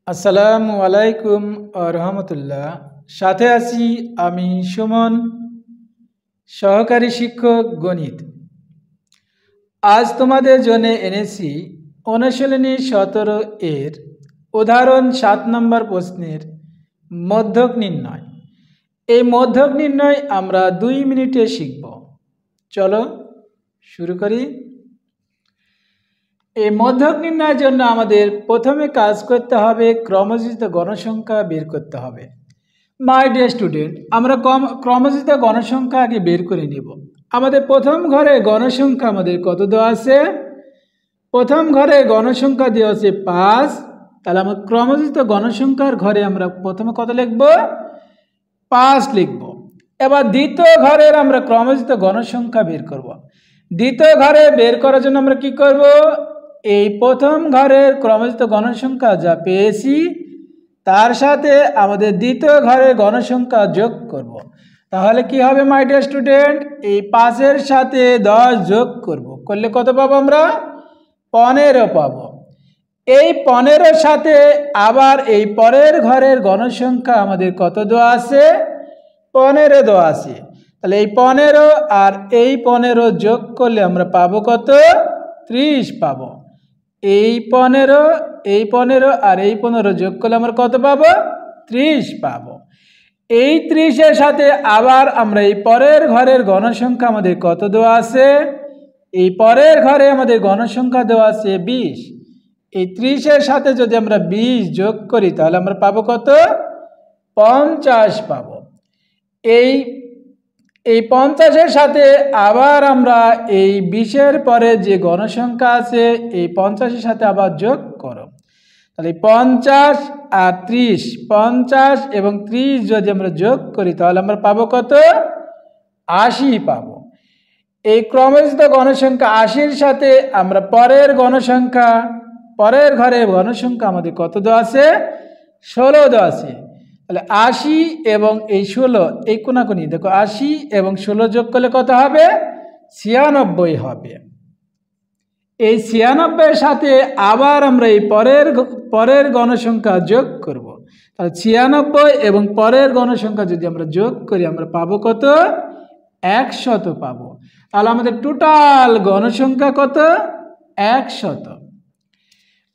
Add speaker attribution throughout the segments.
Speaker 1: আসসালামু আলাইকুম রহমতুল্লাহ। সাথে আছি আমি সুমন, সহকারী শিক্ষক গণিত। আজ তোমাদের জন্য এনেছি অনুশীলনী 17 এর উদাহরণ 7 নম্বর প্রশ্নের মধ্যক নির্ণয়। এই মধ্যক নির্ণয় আমরা 2 মিনিটে শিখব। চলো শুরু করি। এই মধ্যক নির্ণয়ের জন্য আমাদের প্রথমে কাজ করতে হবে, ক্রমজিত গণসংখ্যা বের করতে হবে। মাই ডিয়ার স্টুডেন্ট, আমরা ক্রমজিত গণসংখ্যা আগে বের করে নিব। আমাদের প্রথম ঘরে গণসংখ্যা আমাদের কত দেওয়া আছে? প্রথম ঘরে গণসংখ্যা দেওয়া আছে 5। তাহলে আমরা ক্রমজিত গণসংখ্যার ঘরে আমরা প্রথমে কত লিখব? 5 লিখব। এবার দ্বিতীয় ঘরের আমরা ক্রমজিত গণসংখ্যা বের করব। দ্বিতীয় ঘরে বের করার জন্য আমরা কি করব? এই প্রথম ঘরের ক্রমজিত গণসংখ্যা যা পেয়েছি তার সাথে আমাদের দ্বিতীয় ঘরের গণসংখ্যা যোগ করব। তাহলে কি হবে মাই ডিয়ার স্টুডেন্ট? এই 5-এর সাথে 10 যোগ করব, করলে কত পাবো আমরা? 15 পাবো। এই 15-এর সাথে আবার এই পরের ঘরের গণসংখ্যা আমাদের কত দেওয়া আছে? 15 দেওয়া আছে। তাহলে এই 15 আর এই 15 যোগ করলে আমরা পাবো কত? 30 পাবো। এই 15 আর এই 15 যোগ করলে আমরা কত পাবো? 30 পাবো। এই 30-এর সাথে আবার আমরা এই পরের ঘরের গণসংখ্যা আমাদের কত দেওয়া আছে? এই পরের ঘরে আমাদের গণসংখ্যা দেওয়া আছে 20। এই 30-এর সাথে যদি আমরা 20 যোগ করি তাহলে আমরা পাবো কত? 50 পাবো। এই 50-এর সাথে আবার আমরা এই 20-এর পরে যে গণসংখ্যা আছে এই 50-এর সাথে আবার যোগ করো। তাহলে 50 আর 30, 50 এবং 30 যদি আমরা যোগ করি তাহলে আমরা পাবো কত? 80 পাবো। এই ক্রমজিত গণসংখ্যা 80-এর সাথে আমরা পরের ঘরের গণসংখ্যা আমাদের কত দেওয়া আছে? 16 দেওয়া আছে। তাহলে 80 এবং এই 16 এই কোনাকুনি দেখো, 80 এবং 16 যোগ করলে কত হবে? 96 হবে। এই 96-এর সাথে আবার আমরা এই পরের গণসংখ্যা যোগ করব। তাহলে 96 এবং পরের গণসংখ্যা যদি আমরা যোগ করি আমরা পাবো কত? 100 পাবো। তাহলে আমাদের টোটাল গণসংখ্যা কত? 100।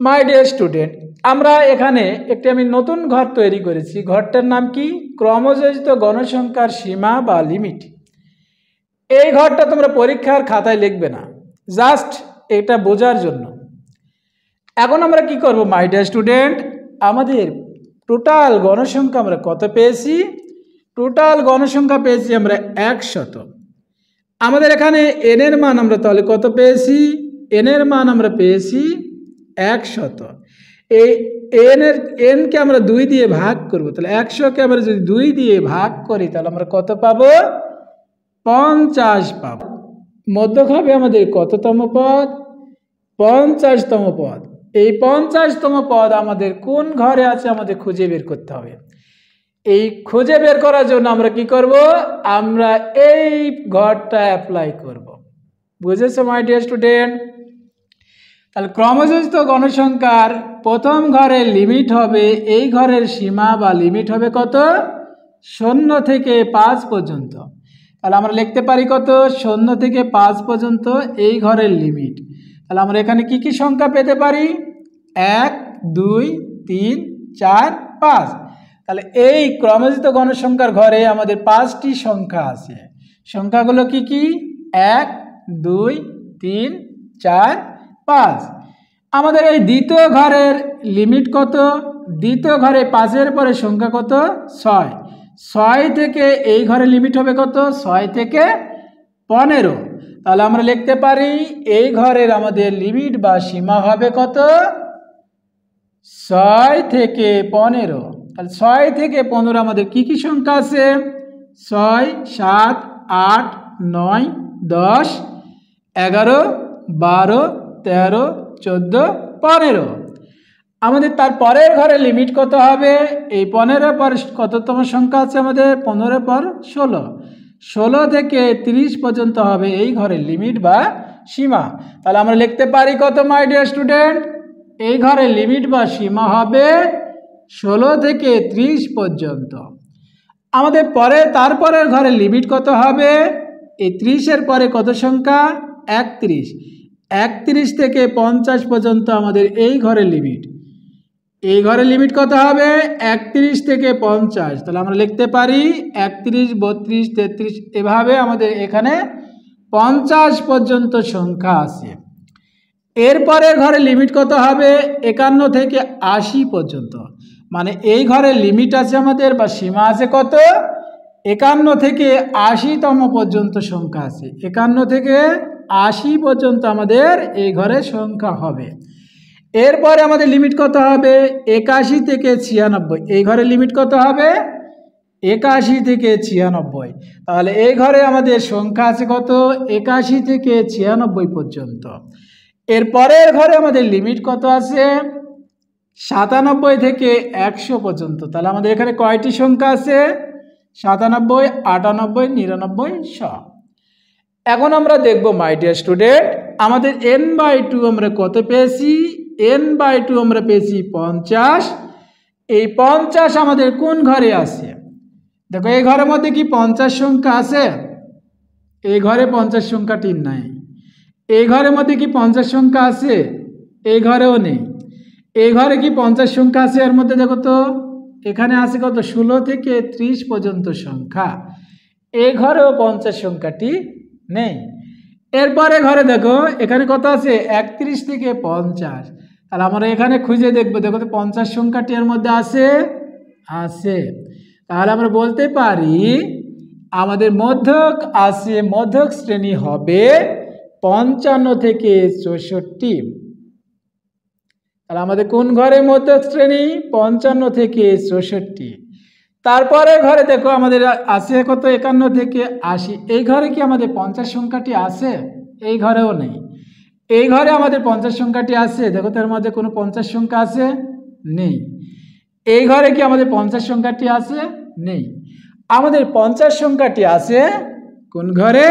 Speaker 1: মাই ডিয়ার স্টুডেন্ট, আমরা এখানে আমি নতুন ঘর তৈরি করেছি। ঘরটার নাম কি? ক্রমযোজিত গণসংখ্যার সীমা বা লিমিট। এই ঘরটা তোমরা পরীক্ষার খাতায় লিখবে না, জাস্ট এটা বোঝার জন্য। এখন আমরা কি করব মাই ডিয়ার স্টুডেন্ট? আমাদের টোটাল গণসংখ্যা আমরা কত পেয়েছি? টোটাল গণসংখ্যা পেয়েছি আমরা 100। আমাদের এখানে n এর মান আমরা তাহলে কত পেয়েছি? n এর মান আমরা পেয়েছি 100। এই n কে আমরা 2 দিয়ে ভাগ করব। তাহলে 100-কে আমরা যদি 2 দিয়ে ভাগ করি তাহলে আমরা কত পাবো? 50 পাবো। মধ্যক হবে আমাদের কততম পদ? 50তম পদ। এই 50তম পদ আমাদের কোন ঘরে আছে আমাদের খুঁজে বের করতে হবে। এই খুঁজে বের করার জন্য আমরা কি করব? আমরা এই ঘরটা অ্যাপ্লাই করব। বুঝেছো মাই ডিয়ার স্টুডেন্ট? তাহলে ক্রমযোজিত গণসংখ্যার প্রথম ঘরের লিমিট হবে, এই ঘরের সীমা বা লিমিট হবে কত? 0 থেকে 5 পর্যন্ত। তাহলে আমরা লিখতে পারি কত? 0 থেকে 5 পর্যন্ত এই ঘরের লিমিট। তাহলে আমরা এখানে কি কি সংখ্যা পেতে পারি? 1, 2, 3, 4, 5। তাহলে এই ক্রমযোজিত গণসংখ্যার ঘরে আমাদের 5টি সংখ্যা আছে। সংখ্যাগুলো কি কি? 1, 2, 3, 4, 5। আমাদের এই দ্বিতীয় ঘরের লিমিট কত? দ্বিতীয় ঘরে 5-এর পরে সংখ্যা কত? 6। 6 থেকে এই ঘরের লিমিট হবে কত? 6 থেকে 15। তাহলে আমরা লিখতে পারি এই ঘরের আমাদের লিমিট বা সীমা হবে কত? 6 থেকে 15। তাহলে 6 থেকে 15 আমাদের কি কি সংখ্যা আছে? 6, 7, 8, 9, 10, 11, 12, 13, 14, 15। আমাদের তার পরের ঘরের লিমিট কত হবে? এই 15 পর কততম সংখ্যা আছে আমাদের? 15 পর 16। 16 থেকে 30 পর্যন্ত হবে এই ঘরের লিমিট বা সীমা। তাহলে আমরা লিখতে পারি কত মাই ডিয়ার স্টুডেন্ট? এই ঘরের লিমিট বা সীমা হবে 16 থেকে 30 পর্যন্ত। আমাদের তারপরের ঘরে লিমিট কত হবে? এই 30-এর পরে কত সংখ্যা? 31। 31 থেকে 50 পর্যন্ত আমাদের এই ঘরের লিমিট। এই ঘরের লিমিট কত হবে? 31 থেকে 50। তাহলে আমরা লিখতে পারি 31, 32, 33, এভাবে আমাদের এখানে 50 পর্যন্ত সংখ্যা আছে। এরপরের ঘরে লিমিট কত হবে? 51 থেকে 80 পর্যন্ত। মানে এই ঘরের লিমিট আছে আমাদের বা সীমা আছে কত? 51 থেকে 80তম পর্যন্ত সংখ্যা আছে। 51 থেকে 80 পর্যন্ত আমাদের এই ঘরে সংখ্যা হবে। এরপরে আমাদের লিমিট কত হবে? 81 থেকে 96। এই ঘরের লিমিট কত হবে? 81 থেকে 96। তাহলে এই ঘরে আমাদের সংখ্যা আছে কত? 81 থেকে 96 পর্যন্ত। এরপরের ঘরে আমাদের লিমিট কত আছে? 97 থেকে 100 পর্যন্ত। তাহলে আমাদের এখানে কয়টি সংখ্যা আছে? 97, 98, 99, 100। এখন আমরা দেখব মাই ডিয়ার স্টুডেন্ট, আমাদের n/2 আমরা কত পেয়েছি? n/2 আমরা পেয়েছি 50। এই 50 আমাদের কোন ঘরে আছে? দেখো এই ঘরের মধ্যে কি 50 সংখ্যা আছে? এই ঘরে 50 সংখ্যাটি নাই। এই ঘরের মধ্যে কি 50 সংখ্যা আছে? এই ঘরেও নেই। এই ঘরে কি 50 সংখ্যা আছে? এর মধ্যে দেখো তো এখানে আছে কত? 16 থেকে 30 পর্যন্ত সংখ্যা। এই ঘরেও 50 সংখ্যাটি নেই। এরপরে ঘরে দেখো এখানে কত আছে? 31 থেকে 50। তাহলে আমরা এখানে খুঁজে দেখবো, দেখো তো 50 সংখ্যাটি এর মধ্যে আছে? আছে। তাহলে আমরা বলতে পারি আমাদের মধ্যক আছে, মধ্যক শ্রেণী হবে 55 থেকে 64। তাহলে আমাদের কোন ঘরে মধ্যক শ্রেণী? 55 থেকে 64। তারপরে ঘরে দেখো আমাদের আছে কত? 51 থেকে 80। এই ঘরে কি আমাদের 50 সংখ্যাটি আছে? এই ঘরেও নেই। এই ঘরে আমাদের 50 সংখ্যাটি আছে? দেখো তার মধ্যে কোনো 50 সংখ্যা আছে? নেই। এই ঘরে কি আমাদের 50 সংখ্যাটি আছে? নেই। আমাদের 50 সংখ্যাটি আছে কোন ঘরে?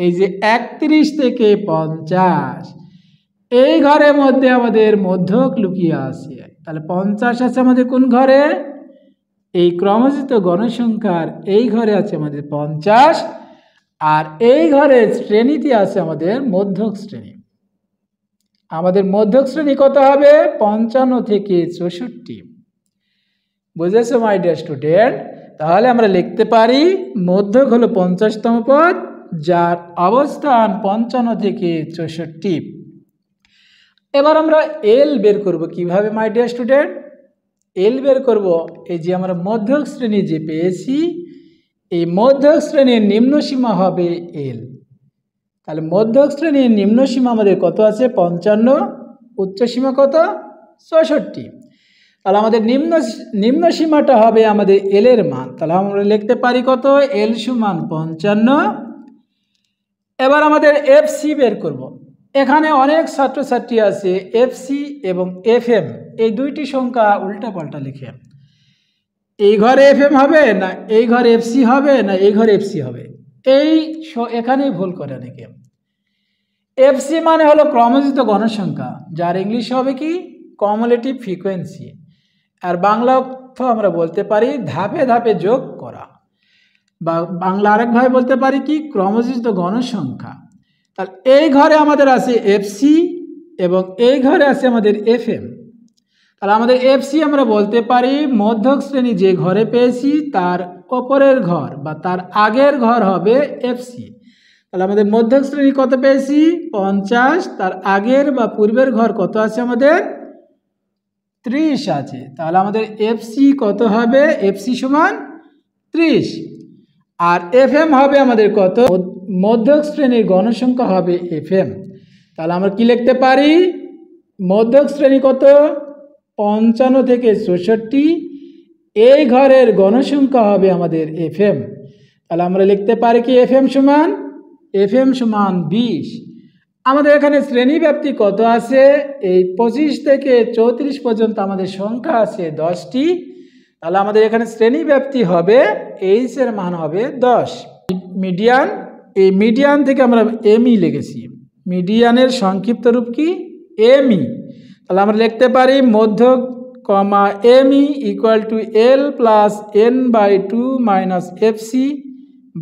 Speaker 1: এই যে 31 থেকে 50, এই ঘরের মধ্যে আমাদের মধ্যক লুকিয়ে আছে। তাহলে 50 আছে আমাদের কোন ঘরে? এই ক্রমজিত গণসংখ্যার এই ঘরে আছে আমাদের 50। আর এই ঘরের শ্রেণীতে আছে আমাদের মধ্যক শ্রেণী। আমাদের মধ্যক শ্রেণী কত হবে? 55 থেকে 64। বুঝেছো মাই ডিয়ার স্টুডেন্ট? তাহলে আমরা লিখতে পারি মধ্যক হলো 50তম পদ, যার অবস্থান 55 থেকে 64। এবার আমরা এল বের করব কিভাবে মাই ডিয়ার স্টুডেন্ট? এল বের করব, এই যে আমরা মধ্যক শ্রেণী যে পেয়েছি, এই মধ্যক শ্রেণীর নিম্ন সীমা হবে এল। তাহলে মধ্যক শ্রেণীর নিম্ন সীমা আমাদের কত আছে? 55। উচ্চ সীমা কত? 64। তাহলে আমাদের নিম্ন সীমাটা হবে আমাদের এল এর মান। তাহলে আমরা লিখতে পারি কত? এল সমান 55। এবার আমাদের এফসি বের করব। এখানে অনেক ছাত্রছাত্রী আছে এফসি এবং এফএম এই দুইটি সংখ্যা উল্টাপাল্টা লিখে। এই ঘরে এফএম হবে না এই ঘরে এফসি হবে, না এই ঘরে এফসি হবে, এখানেই ভুল করে অনেকে। এফসি মানে হলো ক্রমজিত গণসংখ্যা, যার ইংলিশ হবে কি? কমুলেটিভ ফ্রিকোয়েন্সি। আর বাংলা অর্থ আমরা বলতে পারি ধাপে ধাপে যোগ করা, বা বাংলা আরেকভাবে বলতে পারি কি? ক্রমজিত গণসংখ্যা। তাহলে এই ঘরে আমাদের আছে এফসি এবং এই ঘরে আছে আমাদের এফএম। তাহলে আমাদের এফসি আমরা বলতে পারি মধ্যক শ্রেণী যে ঘরে পেয়েছি তার ওপরের ঘর বা তার আগের ঘর হবে এফসি। তাহলে আমাদের মধ্যক শ্রেণী কত পেয়েছি? 50। তার আগের বা পূর্বের ঘর কত আছে আমাদের? 30 আছে। তাহলে আমাদের এফসি কত হবে? এফসি সমান 30। আর এফএম হবে আমাদের কত? মধ্যক শ্রেণীর গণসংখ্যা হবে এফএম। তাহলে আমরা কি লিখতে পারি? মধ্যক শ্রেণী কত? 55 থেকে 64। এই ঘরের গণসংখ্যা হবে আমাদের এফএম। তাহলে আমরা লিখতে পারি কি? এফএম সমান 20। আমাদের এখানে শ্রেণী ব্যাপ্তি কত আছে? এই 25 থেকে 34 পর্যন্ত আমাদের সংখ্যা আছে 10টি। তাহলে আমাদের এখানে শ্রেণী ব্যাপ্তি হবে এইচ এর মান হবে 10। মিডিয়ান, এই মিডিয়ান থেকে আমরা এমই লিখেছি। মিডিয়ানের সংক্ষিপ্ত রূপ কি? এমই। তাহলে আমরা লিখতে পারি মধ্যক comma ME equal to L plus N by two minus FC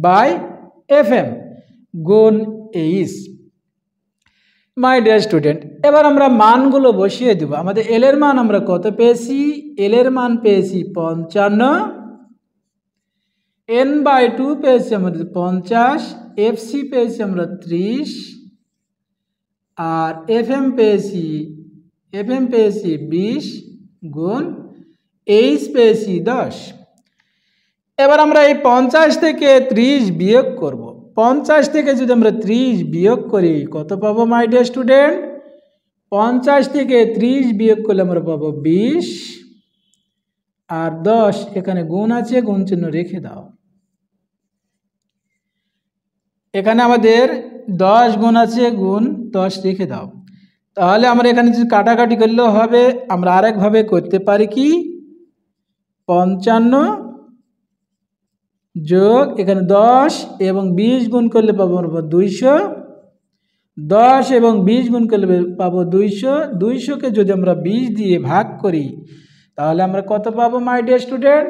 Speaker 1: by F M গুণ এইচ। মাই ডিয়ার স্টুডেন্ট, এবার আমরা মানগুলো বসিয়ে দেব। আমাদের এল এর মান আমরা কত পেয়েছি? এল এর মান পেয়েছি 55, এন বাই টু পেয়েছি আমাদের 50, এফসি পেয়েছি আমরা 30, আর এফ এম পেয়েছি 20 গুণ এইচ পেয়েছি 10। এবার আমরা এই 50 থেকে 30 বিয়োগ করব। 50 থেকে যদি আমরা 30 বিয়োগ করি কত পাবো মাই ডিয়ার স্টুডেন্ট? 50 থেকে 30 বিয়োগ করলে আমরা পাবো 20, আর 10 এখানে গুণ আছে, গুণ চিহ্ন রেখে দাও। এখানে আমাদের 10 গুণ আছে, গুণ 10 রেখে দাও। তাহলে আমরা এখানে যদি কাটাকাটি করলেও হবে। আমরা আরেকভাবে করতে পারি কি, 55 যোগ এখানে 10 এবং 20 গুণ করলে পাবো 200, 10 এবং 20 গুণ করলে পাবো 200। 200কে যদি আমরা 20 দিয়ে ভাগ করি তাহলে আমরা কত পাবো মাই ডিয়ার স্টুডেন্ট?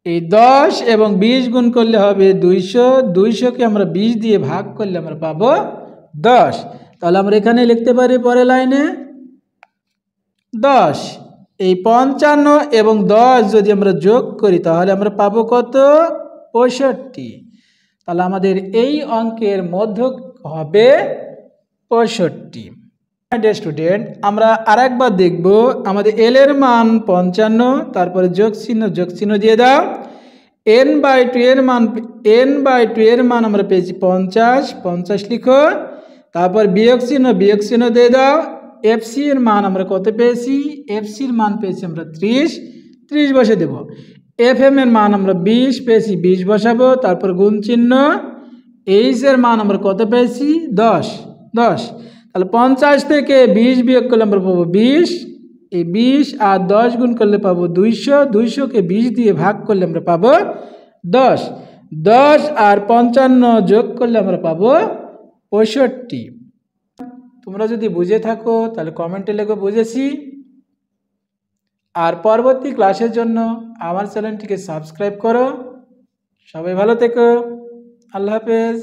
Speaker 1: এই 10 এবং 20 গুণ করলে হবে 200, 200কে আমরা 20 দিয়ে ভাগ করলে আমরা পাবো 10। তাহলে আমরা এখানে লিখতে পারি পরের লাইনে 10। এই 55 এবং 10 যদি আমরা যোগ করি তাহলে আমরা পাবো কত? 65। তাহলে আমাদের এই অঙ্কের মধ্যক হবে 65। ডিয়ার স্টুডেন্ট, আমরা আরেকবার দেখব। আমাদের এল এর মান 55, তারপরে যোগ চিহ্ন দিয়ে দাও। এন বাই টু এর মান আমরা পেয়েছি 50 লিখো, তারপর বিয়োগ চিহ্ন দিয়ে দাও। এফসি এর মান আমরা কত পেয়েছি? এফসির মান পেয়েছি আমরা 30 বসে দেব। এফ এম এর মান আমরা 20 পেয়েছি, 20 বসাবো, তারপর গুণ চিহ্ন। এইচ এর মান আমরা কত পেয়েছি? 10। তাহলে 50 থেকে 20 বিয়োগ করলে আমরা পাবো 20, এই 20 আর 10 গুণ করলে পাবো 200, 200কে 20 দিয়ে ভাগ করলে আমরা পাবো 10, 10 আর 55 যোগ করলে আমরা পাবো 65। তোমরা যদি বুঝে থাকো তাহলে কমেন্টে লেখো বুঝেছি। আর পরবর্তী ক্লাসের জন্য আমার চ্যানেলটিকে সাবস্ক্রাইব করো। সবাই ভালো থেকো। আল্লাহ হাফেজ।